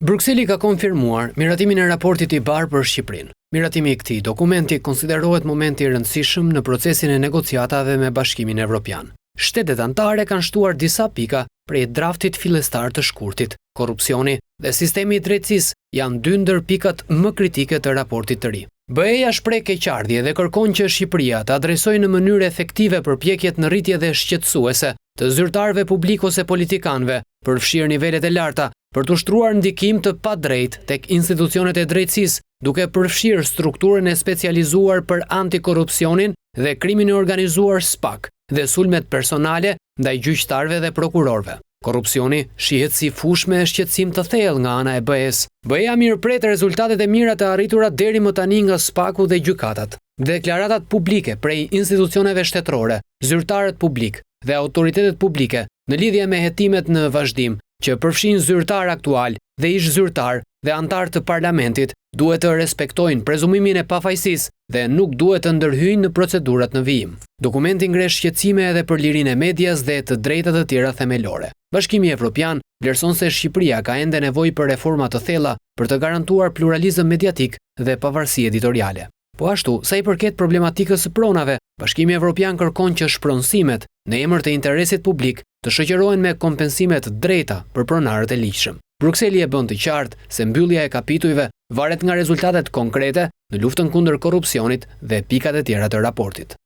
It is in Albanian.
Brukseli ka konfirmuar miratimin e raportit i barë për Shqipërinë. Miratimi i këtij dokumenti konsiderohet momenti i rëndësishëm në procesin e negociatave me Bashkimin Evropian. Shtetet anëtare kanë shtuar disa pika prej draftit fillestar të shkurtit. Korrupsioni dhe sistemi i drejtësisë janë dy ndër pikat më kritike të raportit të ri. BE-ja shpreh keqardhje dhe kërkon që Shqipëria të adresojë në mënyrë efektive përpjekjet në rritje dhe shqetësuese të zyrtarëve publik ose politikanëve, përfshirë nivelet e larta, për të ushtruar ndikim të padrejtë tek institucionet e drejtësisë, duke përfshirë strukturën e specializuar për antikorrupsionin dhe krimin e organizuar SPAK dhe sulmet personale ndaj gjyqtarëve dhe prokurorëve. Korrupsioni shihet si fushë me shqetësim të thellë nga ana e BE-s. BE-ja mirëpret rezultatet e mira të arritura deri më tani nga SPAK-u dhe gjykatat. Deklaratat publike prej institucioneve shtetërore, zyrtarët publik dhe autoritetet publike në lidhje me hetimet në vazhdim që përfshin zyrtar aktual dhe ish zyrtar dhe antar të parlamentit duhet të respektojnë prezumimin e pafajësisë dhe nuk duhet të ndërhyjnë në procedurat në vijim. Dokumenti ngresh shqetësime edhe për lirinë e medias dhe të drejtat të tjera themelore. Bashkimi Evropian vlerëson se Shqipëria ka ende nevojë për reforma të thella për të garantuar pluralizëm mediatik dhe pavarësi editoriale. Po ashtu, sa i përket problematikës së pronave, Bashkimi Evropian kërkon që shpronësimet në emër të interesit publik të shoqërohen me kompensime të drejta për pronarët e ligjshëm. Brukseli e bën të qartë se mbyllja e kapitujve varet nga rezultatet konkrete në luftën kundër korrupsionit dhe pikat e tjera të raportit.